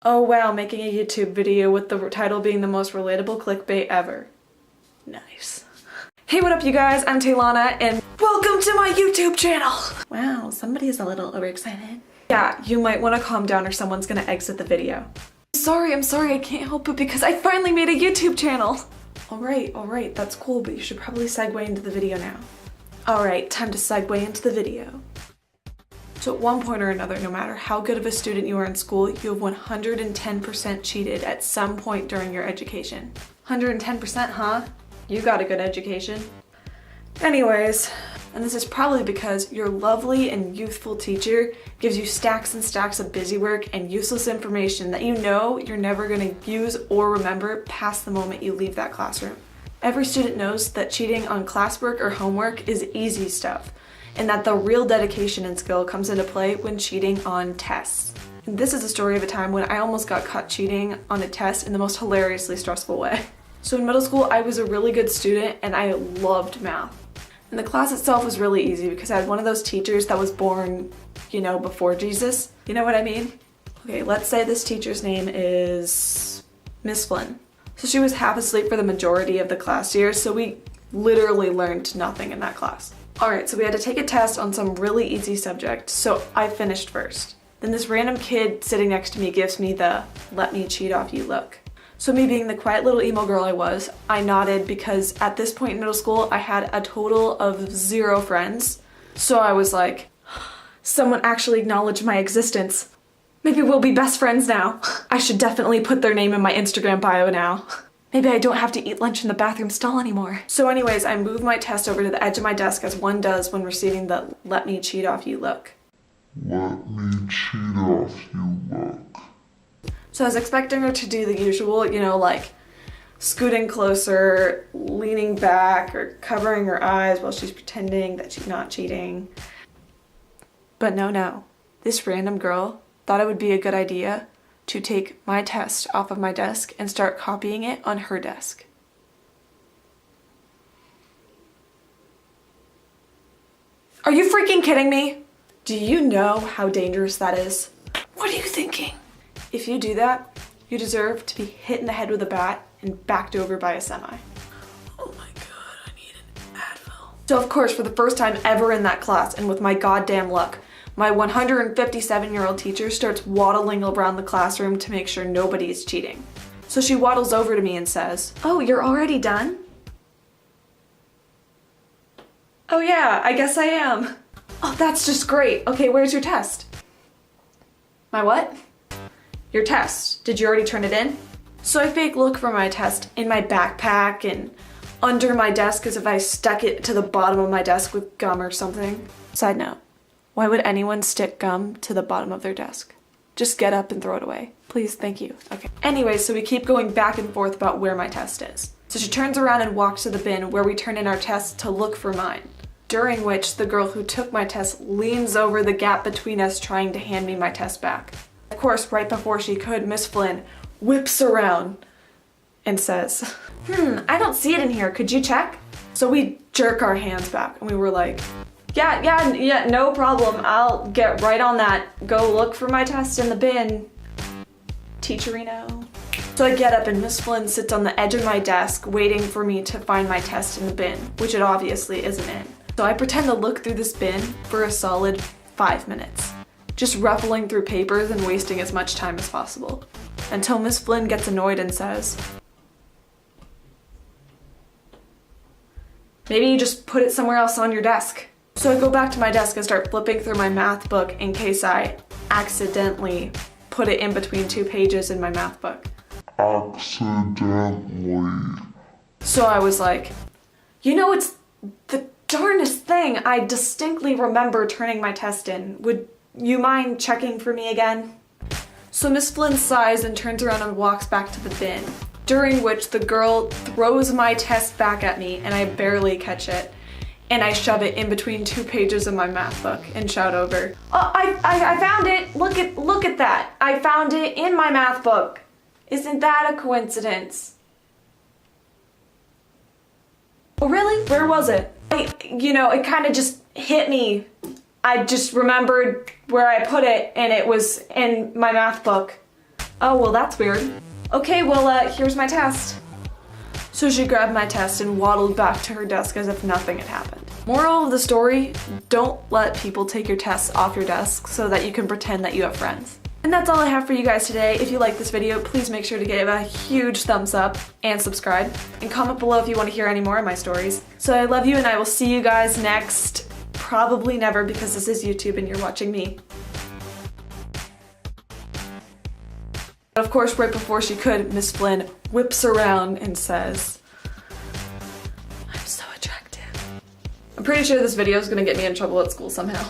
Oh wow, making a YouTube video with the title being the most relatable clickbait ever. Nice. Hey, what up you guys? I'm Talana and welcome to my YouTube channel! Wow, somebody is a little overexcited. Yeah, you might want to calm down or someone's gonna exit the video. I'm sorry, I can't help it because I finally made a YouTube channel! Alright, that's cool, but you should probably segue into the video now. Alright, time to segue into the video. So at one point or another, no matter how good of a student you are in school, you have 110% cheated at some point during your education. 110%, huh? You got a good education. Anyways, and this is probably because your lovely and youthful teacher gives you stacks and stacks of busy work and useless information that you know you're never gonna use or remember past the moment you leave that classroom. Every student knows that cheating on classwork or homework is easy stuff, and that the real dedication and skill comes into play when cheating on tests. And this is a story of a time when I almost got caught cheating on a test in the most hilariously stressful way. So in middle school, I was a really good student and I loved math. And the class itself was really easy because I had one of those teachers that was born, you know, before Jesus. You know what I mean? Okay, let's say this teacher's name is Miss Flynn. So she was half asleep for the majority of the class year, so we literally learned nothing in that class. Alright, so we had to take a test on some really easy subject, so I finished first. Then this random kid sitting next to me gives me the "let me cheat off you" look. So me being the quiet little emo girl I was, I nodded because at this point in middle school I had a total of 0 friends. So I was like, someone actually acknowledged my existence. Maybe we'll be best friends now. I should definitely put their name in my Instagram bio now. Maybe I don't have to eat lunch in the bathroom stall anymore. So anyways, I moved my test over to the edge of my desk as one does when receiving the "let me cheat off you" look. Let me cheat off you look. So I was expecting her to do the usual, you know, like scooting closer, leaning back, or covering her eyes while she's pretending that she's not cheating. But no. This random girl thought it would be a good idea to take my test off of my desk and start copying it on her desk. Are you freaking kidding me? Do you know how dangerous that is? What are you thinking? If you do that, you deserve to be hit in the head with a bat and backed over by a semi. Oh my god, I need an Advil. So of course, for the first time ever in that class, and with my goddamn luck, my 157-year-old teacher starts waddling around the classroom to make sure nobody is cheating. So she waddles over to me and says, "Oh, you're already done?" "Oh yeah, I guess I am." "Oh, that's just great. Okay, where's your test?" "My what?" "Your test. Did you already turn it in?" So I fake look for my test in my backpack and under my desk as if I stuck it to the bottom of my desk with gum or something. Side note. Why would anyone stick gum to the bottom of their desk? Just get up and throw it away. Please, thank you. Okay. Anyway, so we keep going back and forth about where my test is. So she turns around and walks to the bin where we turn in our tests to look for mine. During which the girl who took my test leans over the gap between us trying to hand me my test back. Of course, right before she could, Miss Flynn whips around and says, "I don't see it in here. Could you check?" So we jerk our hands back and we were like, Yeah, no problem. I'll get right on that. Go look for my test in the bin, teacherino. So I get up and Miss Flynn sits on the edge of my desk waiting for me to find my test in the bin, which it obviously isn't in. So I pretend to look through this bin for a solid 5 minutes, just ruffling through papers and wasting as much time as possible, until Miss Flynn gets annoyed and says, "Maybe you just put it somewhere else on your desk." So I go back to my desk and start flipping through my math book in case I accidentally put it in between 2 pages in my math book. Accidentally. So I was like, you know, it's the darnest thing. I distinctly remember turning my test in. Would you mind checking for me again? So Miss Flynn sighs and turns around and walks back to the bin, during which the girl throws my test back at me and I barely catch it. And I shove it in between 2 pages of my math book and shout over, "Oh, I found it! Look at that! I found it in my math book! Isn't that a coincidence?" "Oh really? Where was it?" It kind of just hit me. I just remembered where I put it and it was in my math book. Oh, well, that's weird. Okay, well, here's my test. So she grabbed my test and waddled back to her desk as if nothing had happened. Moral of the story, don't let people take your tests off your desk so that you can pretend that you have friends. And that's all I have for you guys today. If you like this video, please make sure to give a huge thumbs up and subscribe. And comment below if you want to hear any more of my stories. So I love you and I will see you guys next, probably never because this is YouTube and you're watching me. Of course, right before she could, Miss Flynn whips around and says, "I'm so attractive." I'm pretty sure this video is gonna get me in trouble at school somehow.